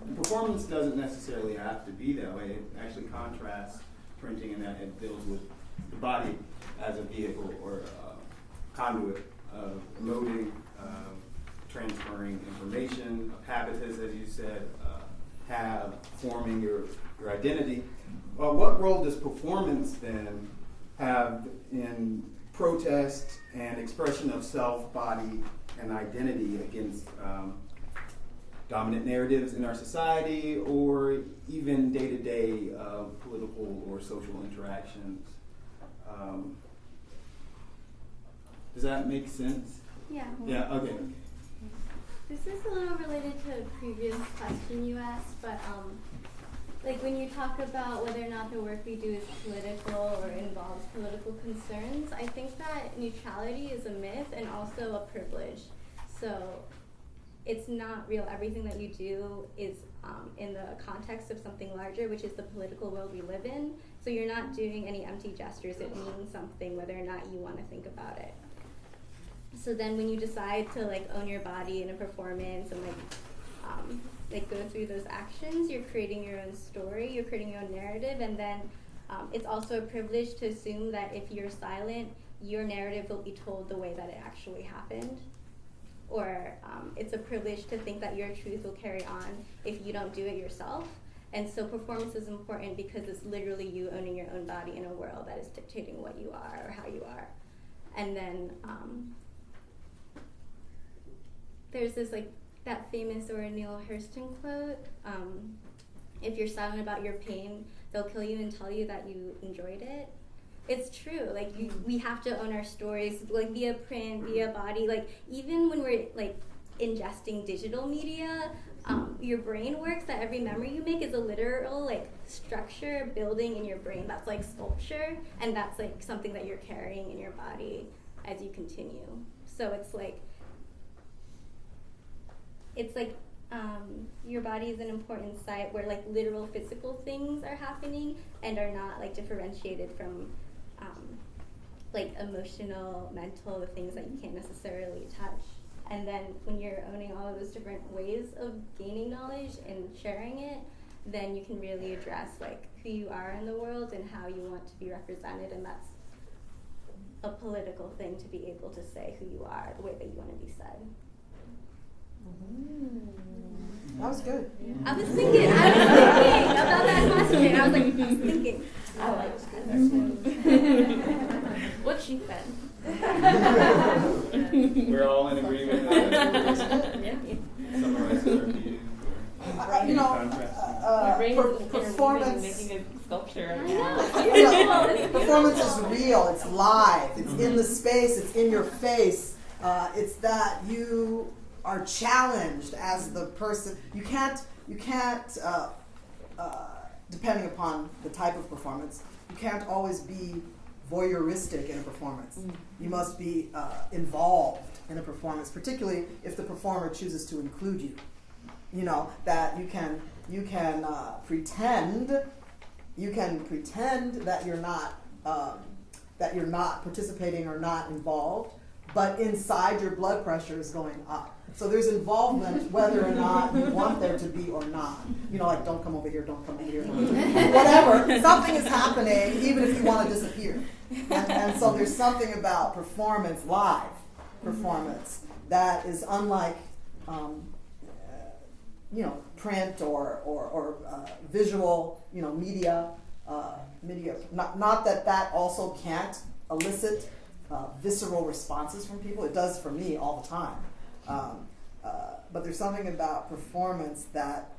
And performance doesn't necessarily have to be that way. It actually contrasts printing in that it deals with the body as a vehicle or conduit of emoting, transferring information, of habitus, as you said, forming your identity. What role does performance then have in protest and expression of self, body, and identity against dominant narratives in our society, or even day-to-day political or social interactions? Does that make sense? Yeah. Yeah, okay. This is a little related to a previous question you asked, but like when you talk about whether or not the work we do is political or involves political concerns, I think that neutrality is a myth and also a privilege. So it's not real. Everything that you do is in the context of something larger, which is the political world we live in. So you're not doing any empty gestures. It means something whether or not you want to think about it. So then when you decide to like own your body in a performance and like go through those actions, you're creating your own story, you're creating your own narrative, and then it's also a privilege to assume that if you're silent, your narrative will be told the way that it actually happened. Or it's a privilege to think that your truth will carry on if you don't do it yourself. And so performance is important because it's literally you owning your own body in a world that is dictating what you are or how you are. And then there's this like that famous or Neil Hurston quote, if you're silent about your pain, they'll kill you and tell you that you enjoyed it. It's true, like we have to own our stories, like via print, via body, like even when we're like ingesting digital media, your brain works that every memory you make is a literal like structure building in your brain that's like sculpture, and that's like something that you're carrying in your body as you continue. So it's like your body is an important site where like literal physical things are happening and are not like differentiated from like emotional, mental, the things that you can't necessarily touch. And then when you're owning all of those different ways of gaining knowledge and sharing it, then you can really address like who you are in the world and how you want to be represented, and that's a political thing to be able to say who you are the way that you want to be said. That was good. I was thinking about that question. I was thinking. I like that. What she said. We're all in agreement with that. Yeah. Summarizes our views. You know, performance. Making a sculpture. Performance is real. It's live. It's in the space. It's in your face. It's that you are challenged as the person. You can't. Depending upon the type of performance, you can't always be voyeuristic in a performance. You must be involved in a performance, particularly if the performer chooses to include you. You know, that you can pretend that you're not participating or not involved, but inside your blood pressure is going up. So there's involvement whether or not you want there to be or not. You know, like don't come over here, don't come over here, whatever. Something is happening even if you want to disappear. And so there's something about performance, live performance, that is unlike print or visual, media. Not that also can't elicit visceral responses from people. It does for me all the time. But there's something about performance that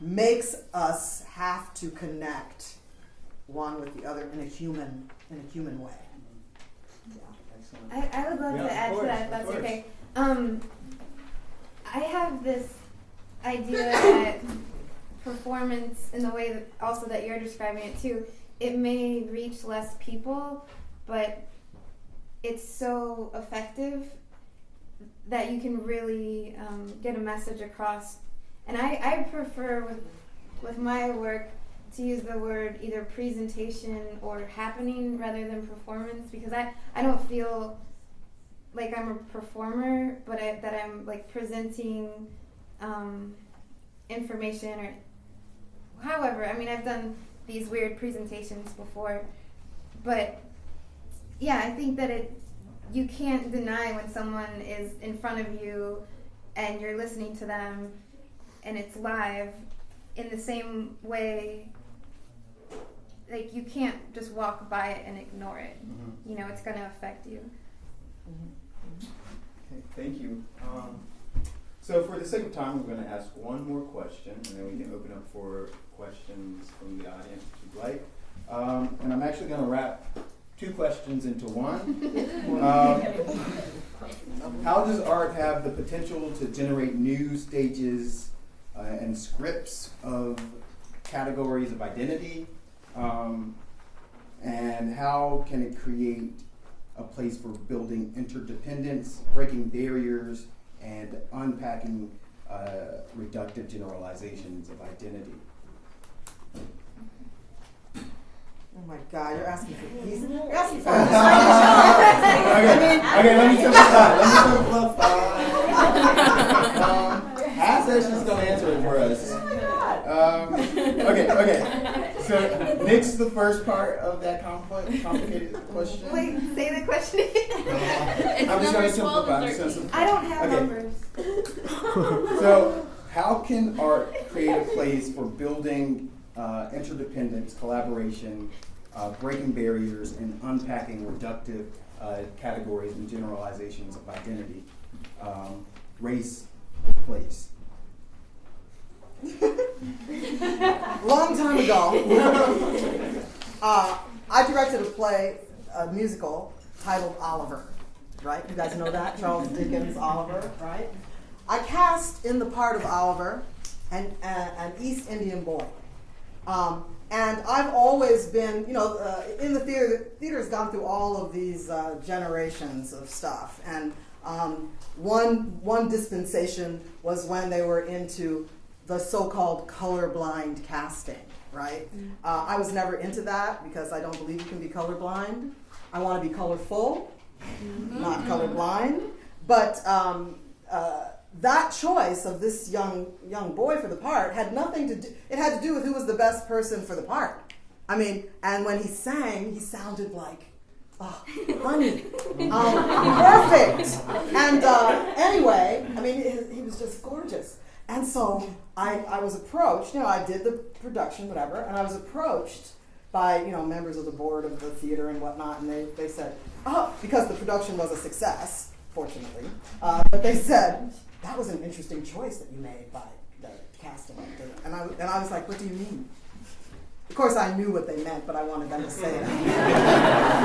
makes us have to connect one with the other in a human way. Yeah. I would love to add to that if that's okay. I have this idea that performance, in the way that also that you're describing it too, it may reach less people, but it's so effective that you can really get a message across. And I prefer with my work to use the word either presentation or happening rather than performance, because I don't feel like I'm a performer, but that I'm like presenting information or however. I mean, I've done these weird presentations before, but yeah, I think that you can't deny when someone is in front of you and you're listening to them and it's live in the same way. Like, you can't just walk by it and ignore it. Mm-hmm. You know, it's going to affect you. Mm-hmm. Okay, thank you. So for the sake of time, we're going to ask one more question, and then we can open up for questions from the audience if you'd like. And I'm actually going to wrap two questions into one. How does art have the potential to generate new stages and scripts of categories of identity? And how can it create a place for building interdependence, breaking barriers, and unpacking reductive generalizations of identity? Oh my God, you're asking for peace. You're asking for Okay, let me simplify. Ash says she's going to answer it for us. Okay. So, Nick's the first part of that complicated question. Wait, say the question again. I'm just going to simplify. I don't have Okay. numbers. So, how can art create a place for building interdependence, collaboration, breaking barriers, and unpacking reductive categories and generalizations of identity, race, or place? Long time ago, I directed a musical titled Oliver, right? You guys know that? Charles Dickens' Oliver, right? I cast in the part of Oliver an East Indian boy. And I've always been, in the theater's gone through all of these generations of stuff. And one dispensation was when they were into the so-called colorblind casting, right? I was never into that because I don't believe you can be colorblind. I want to be colorful, not colorblind. But that choice of this young boy for the part had nothing to do. It had to do with who was the best person for the part. I mean, and when he sang, he sounded like, oh, honey, perfect. And anyway, I mean, he was just gorgeous. And so I was approached. I did the production, whatever, and I was approached by members of the board of the theater and whatnot, and they said, oh, because the production was a success, fortunately, but they said, that was an interesting choice that you made by the casting. And I was like, what do you mean? Of course, I knew what they meant, but I wanted them to say it.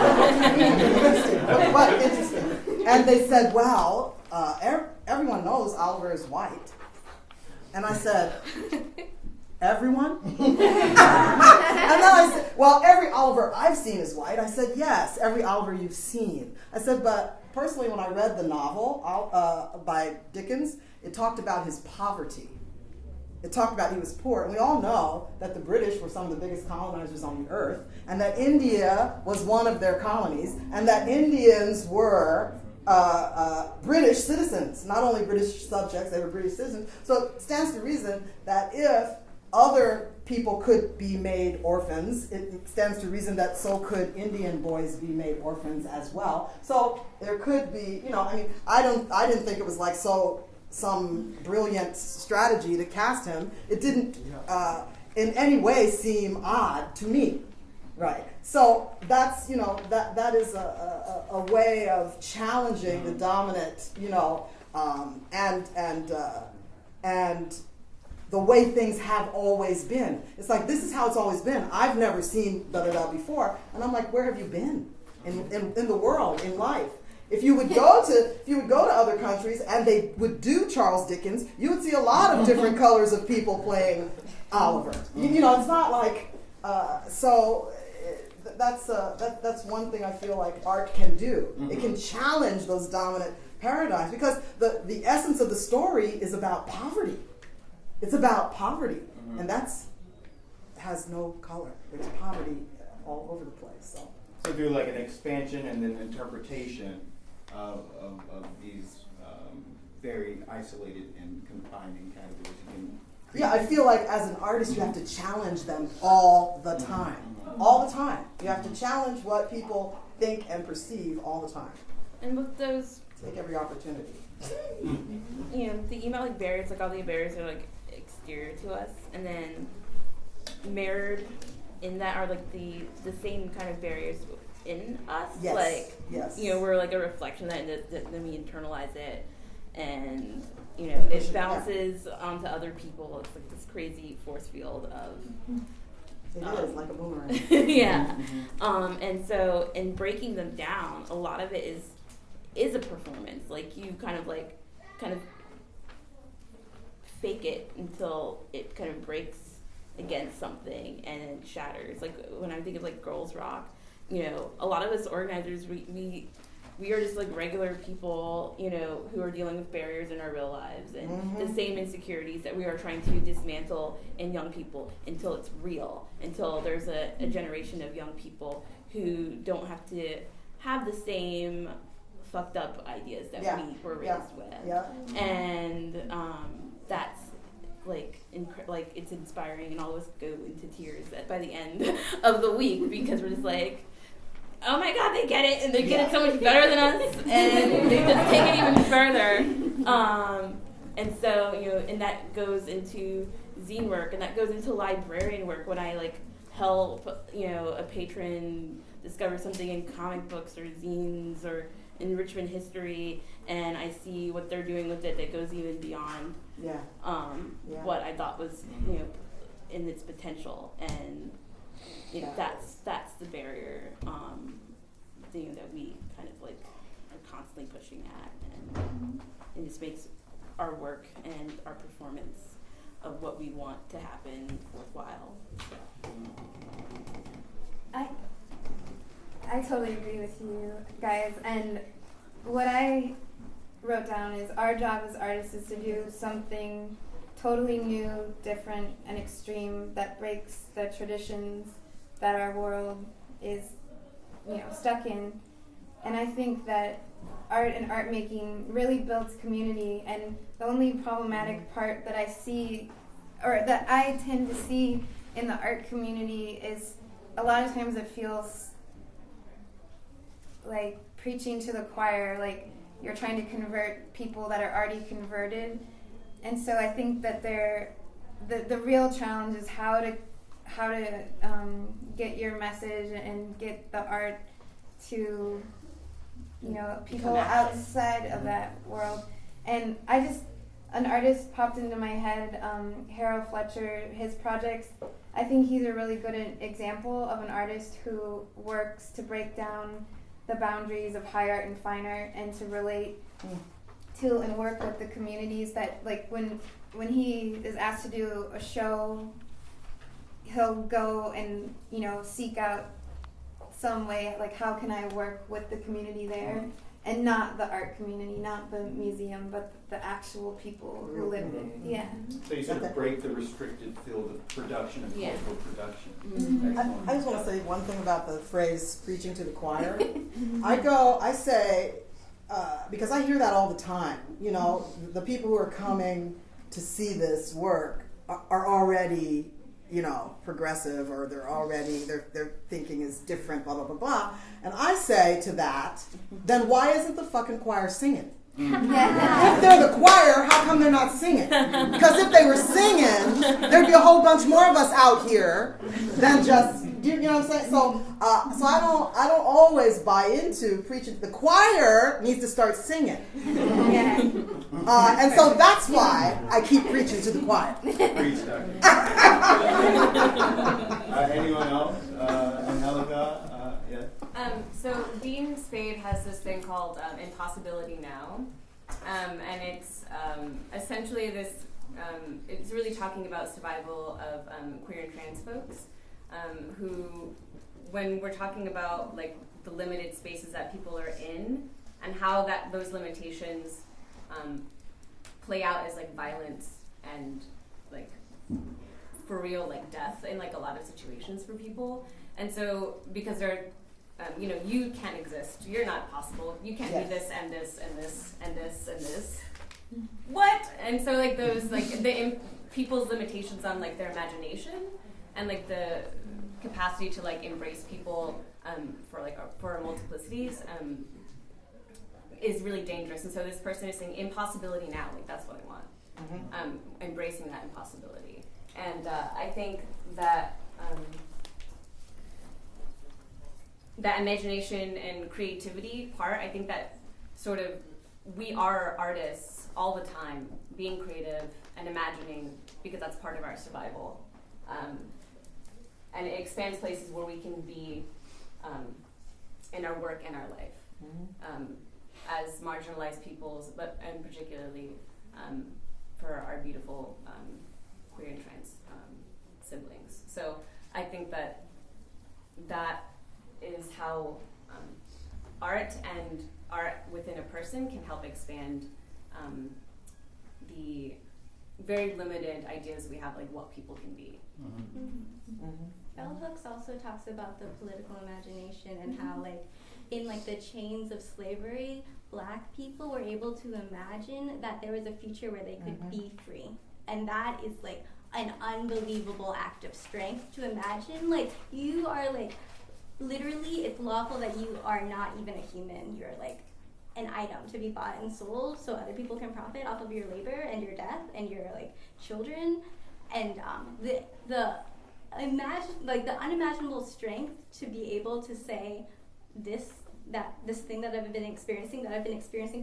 What do you mean? Interesting. What interesting? And they said, well, everyone knows Oliver is white. And I said, everyone? And then I said, well, every Oliver I've seen is white. I said, yes, every Oliver you've seen. I said, but personally, when I read the novel by Dickens, it talked about his poverty. It talked about he was poor. And we all know that the British were some of the biggest colonizers on the earth, and that India was one of their colonies, and that Indians were British citizens, not only British subjects, they were British citizens. So it stands to reason that if other people could be made orphans, it stands to reason that so could Indian boys be made orphans as well. So there could be, I didn't think it was like some brilliant strategy to cast him. It didn't in any way seem odd to me, right? So that's that is a way of challenging the dominant, and the way things have always been. It's like, this is how it's always been. I've never seen da-da-da before. And I'm like, where have you been in the world, in life? If you would go to other countries and they would do Charles Dickens, you would see a lot of different colors of people playing Oliver. It's not like, that's one thing I feel like art can do. Mm-hmm. It can challenge those dominant paradigms, because the essence of the story is about poverty. It's about poverty, mm-hmm. and has no color. There's poverty all over the place. So through like an expansion and then interpretation of these very isolated and confining categories, you can yeah, I feel like as an artist you have to challenge them all the time. Mm-hmm. All the time. You have to challenge what people think and perceive all the time. And with those, take every opportunity. The like barriers, like all the barriers are like exterior to us, and then mirrored in that are like the same kind of barriers in us. Yes. Like, yes. We're like a reflection of that, and then we internalize it, and it bounces onto other people. It's like this crazy force field of It is like a boomerang. Yeah. And so in breaking them down, a lot of it is a performance. Like you kind of fake it until it kind of breaks against something and it shatters. Like when I think of like Girls Rock, you know, a lot of us organizers, we are just like regular people, you know, who are dealing with barriers in our real lives and the same insecurities that we are trying to dismantle in young people until it's real, until there's a generation of young people who don't have to have the same fucked up ideas that we were raised with. Yeah. And that's like it's inspiring, and all of us go into tears by the end of the week because we're just like, oh my God, they get it, and they get it so much better than us, and they just take it even further. And so, you know, and that goes into zine work, and that goes into librarian work when I like help, you know, a patron discover something in comic books or zines or in Richmond history, and I see what they're doing with it that goes even beyond what I thought was, you know, in its potential, and you know, that's the barrier thing that we kind of like are constantly pushing at, and it just makes our work and our performance of what we want to happen worthwhile. I totally agree with you guys, and what I wrote down is our job as artists is to do something totally new, different, and extreme that breaks the traditions that our world is, you know, stuck in. And I think that art and art making really builds community, and the only problematic part that I see, or that I tend to see in the art community, is a lot of times it feels like preaching to the choir, like you're trying to convert people that are already converted. And so I think that the real challenge is how to get your message and get the art to, you know, people outside of that world. And an artist popped into my head, Harold Fletcher, his projects. I think he's a really good example of an artist who works to break down the boundaries of high art and fine art, and to relate to and work with the communities that, like, when he is asked to do a show, he'll go and, you know, seek out some way, like, how can I work with the community there, and not the art community, not the museum, but the actual people who live there. Yeah. So you sort of break the restricted field of production and cultural production. I just want to say one thing about the phrase "preaching to the choir." I say, because I hear that all the time. You know, the people who are coming to see this work are already, you know, progressive, or their thinking is different, blah, blah, blah, blah. And I say to that, then why isn't the fucking choir singing? If they're the choir, how come they're not singing? Because if they were singing, there'd be a whole bunch more of us out here than just, you know what I'm saying? So I don't always buy into preaching. The choir needs to start singing. And so that's why I keep preaching to the choir. Preach, Doctor. Anyone else? Angelica? Yeah. So Dean Spade has this thing called Impossibility Now, and it's essentially this. It's really talking about survival of queer and trans folks, who, when we're talking about like the limited spaces that people are in, and how those limitations play out as like violence and like for real like death in like a lot of situations for people. And so because they're you know, you can't exist. You're not possible. You can't do this and this and this and this and this. What? And so like those like people's limitations on like their imagination and like the capacity to like embrace people for our multiplicities is really dangerous. And so this person is saying impossibility now. Like that's what I want. Embracing that impossibility. And I think that. That imagination and creativity part, I think that sort of we are artists all the time, being creative and imagining, because that's part of our survival. and it expands places where we can be in our work and our life as marginalized peoples, and particularly for our beautiful queer and trans siblings. So I think that is how art and art within a person can help expand the very limited ideas we have, like what people can be. Bell Hooks also talks about the political imagination and how, like, in like the chains of slavery, Black people were able to imagine that there was a future where they could be free, and that is like an unbelievable act of strength to imagine. Like, you are like, literally, it's lawful that you are not even a human. You're like an item to be bought and sold so other people can profit off of your labor and your death and your like children. And the unimaginable strength to be able to say this thing that I've been experiencing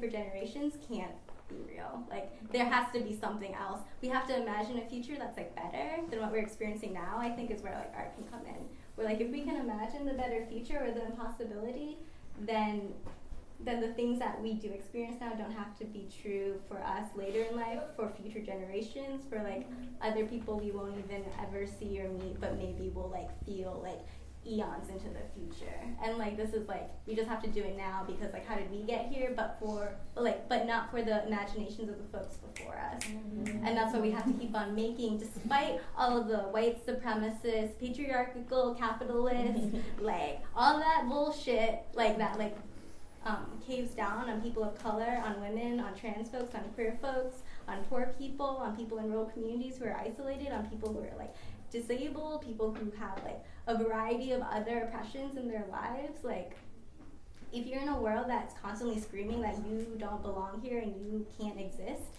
for generations can't be real. Like, there has to be something else. We have to imagine a future that's like better than what we're experiencing now, I think, is where like art can come in. Where like if we can imagine the better future or the impossibility, then the things that we do experience now don't have to be true for us later in life, for future generations, for like other people we won't even ever see or meet, but maybe we'll like feel like eons into the future. And like this is like, we just have to do it now because like how did we get here, but not for the imaginations of the folks before us. And that's what we have to keep on making, despite all of the white supremacist, patriarchal, capitalist, like all that bullshit, like that like caves down on people of color, on women, on trans folks, on queer folks, on poor people, on people in rural communities who are isolated, on people who are like disabled, people who have like a variety of other oppressions in their lives. Like, if you're in a world that's constantly screaming that you don't belong here and you can't exist,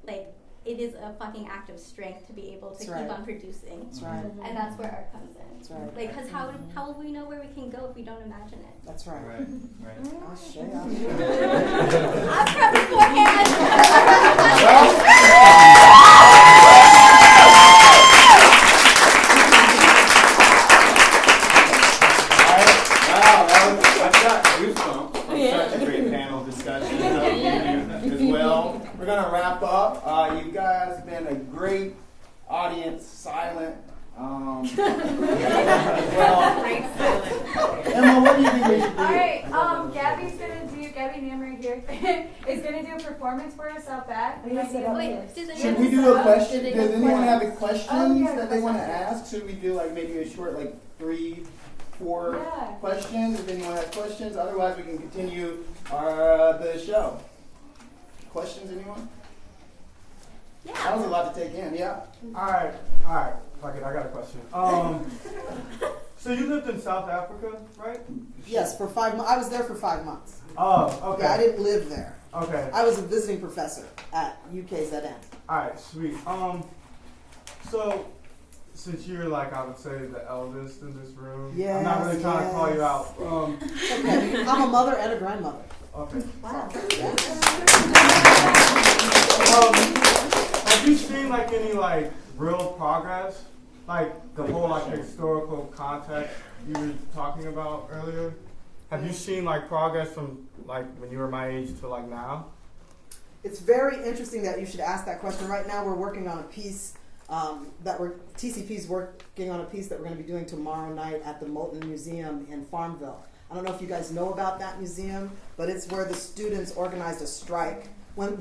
like, it is a fucking act of strength to be able to keep on producing. That's right. And that's where art comes in. That's right. Like, because how will we know where we can go if we don't imagine it? That's right. Right. I'm from beforehand. I've got goosebumps from such a great panel discussion as well. We're going to wrap up. You guys have been a great audience, silent. Well, Emma, what do you think we should do? Alright, Gabby Nam right here, is gonna do a performance for us out back. Should we do a question? Does anyone have any questions that they want to ask? Should we do like maybe a short, like 3-4 questions? If anyone has questions, otherwise we can continue the show. Questions, anyone? Yeah. That was a lot to take in. Yeah. All right. Fuck it, I got a question. So you lived in South Africa, right? Yes, for 5 months. I was there for 5 months. Oh, okay. Yeah, I didn't live there. Okay. I was a visiting professor at UKZN. All right, sweet. So since you're like, I would say the eldest in this room, yes, I'm not really trying to call you out. Okay. I'm a mother and a grandmother. Okay. Wow. Have you seen like any like real progress, like the whole like historical context you were talking about earlier? Have you seen like progress from like when you were my age to like now? It's very interesting that you should ask that question. Right now we're working on a piece TCP's working on a piece that we're going to be doing tomorrow night at the Moulton Museum in Farmville. I don't know if you guys know about that museum, but it's where the students organized a strike. When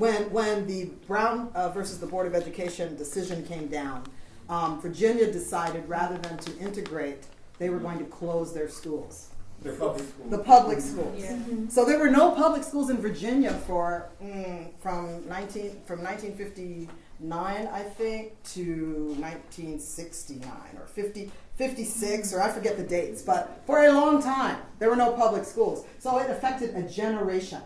the Brown versus the Board of Education decision came down, Virginia decided rather than to integrate, they were going to close their schools. They're public schools. The public schools. Yeah. So there were no public schools in Virginia from 1959, I think, to 1969 or 56, or I forget the dates. But for a long time, there were no public schools. So it affected a generation,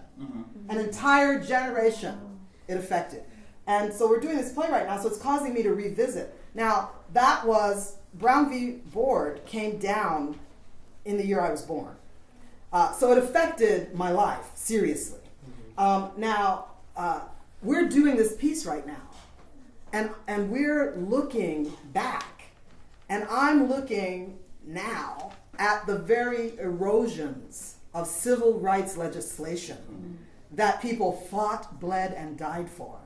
an entire generation. It affected, and so we're doing this play right now. So it's causing me to revisit. Now that was Brown v. Board came down in the year I was born. So it affected my life, seriously. Now, we're doing this piece right now, and we're looking back, and I'm looking now at the very erosions of civil rights legislation that people fought, bled, and died for,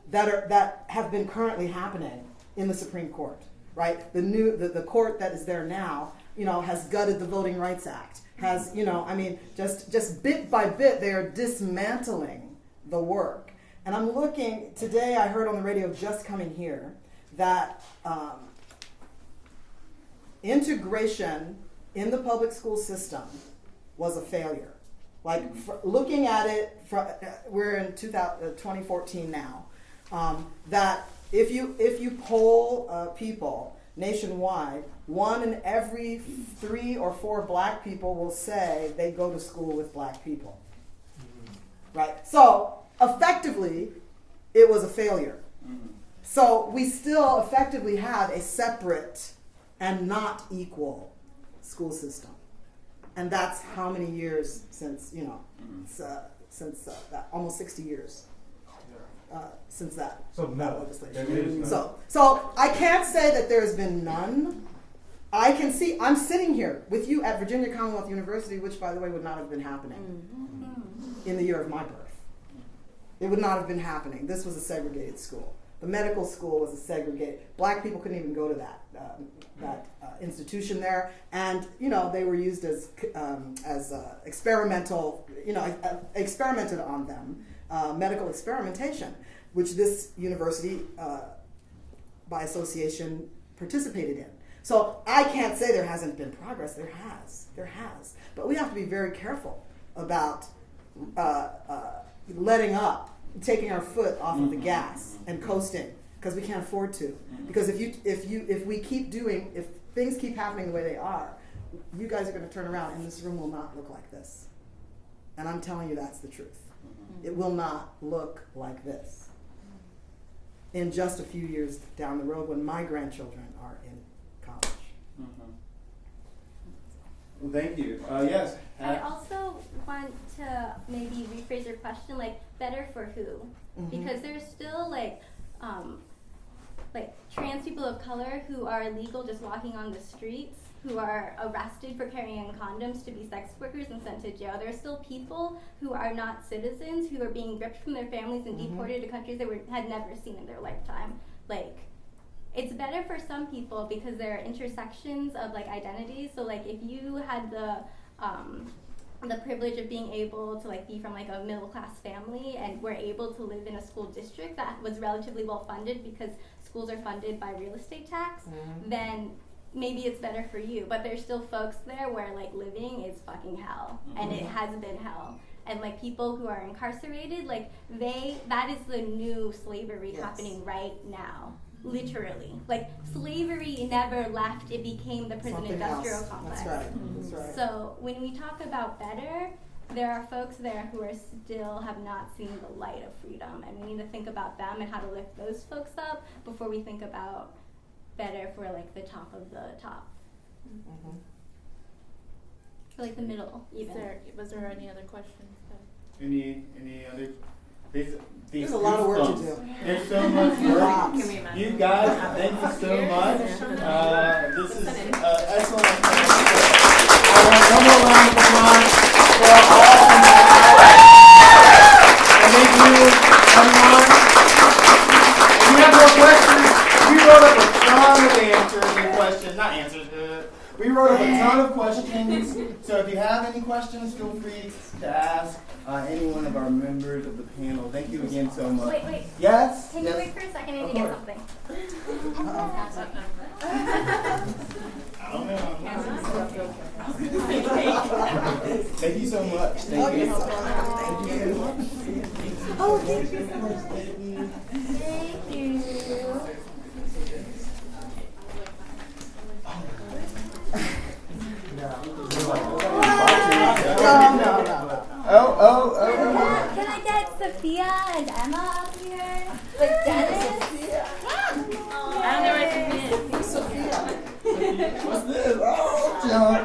that have been currently happening in the Supreme Court, right? The court that is there now, has gutted the Voting Rights Act, has, just bit by bit, they are dismantling the work. And I'm looking, today I heard on the radio just coming here that integration in the public school system was a failure. Like, looking at it, we're in 2014 now, that if you poll people nationwide, 1 in every 3 or 4 black people will say they go to school with black people. Right? So, effectively, it was a failure. So, we still effectively have a separate and not equal school system. And that's how many years since, that, almost 60 years since that, that legislation. So I can't say that there's been none. I can see, I'm sitting here with you at Virginia Commonwealth University, which, by the way, would not have been happening in the year of my birth. It would not have been happening. This was a segregated school. The medical school was a segregated. Black people couldn't even go to that institution there, and they were used as experimental. Experimented on them, medical experimentation, which this university, by association, participated in. So I can't say there hasn't been progress. There has, but we have to be very careful about letting up. Taking our foot off of the gas and coasting, because we can't afford to. Because if things keep happening the way they are, you guys are going to turn around and this room will not look like this. And I'm telling you, that's the truth. It will not look like this in just a few years down the road when my grandchildren are in college. Well, thank you. Yes. I also want to maybe rephrase your question, like, better for who? Because there's still like trans people of color who are illegal just walking on the streets, who are arrested for carrying condoms to be sex workers and sent to jail. There are still people who are not citizens, who are being ripped from their families and deported to countries they had never seen in their lifetime. Like, it's better for some people because there are intersections of identities. So if you had the privilege of being able to be from a middle class family and were able to live in a school district that was relatively well funded because schools are funded by real estate tax, then maybe it's better for you. But there's still folks there where living is fucking hell, and it has been hell. And people who are incarcerated, that is the new slavery happening right now. Literally. Slavery never left, it became the prison industrial complex. That's right. So when we talk about better, there are folks there who are still have not seen the light of freedom, and we need to think about them and how to lift those folks up before we think about better for the top of the top. Or the middle, even. Was there any other questions? Any other? There's a lot of work to do. There's so much work. You guys, thank you so much. This is excellent. I want one more round of applause for our awesome Thank you, everyone. If you have more questions, we wrote up a ton of answers. Questions, not answers. We wrote up a ton of questions. So if you have any questions, feel free to ask any one of our members of the panel. Thank you again so much. Wait. Yes? Can you wait for a second? I need to get something. I don't know. Thank you so much. Thank you. Oh, thank you so much. Thank you. Thank you. No. Oh. Can I get Sophia and Emma up here? With Dennis? I don't know where Sophia is. Sophia. What's this? Oh, John.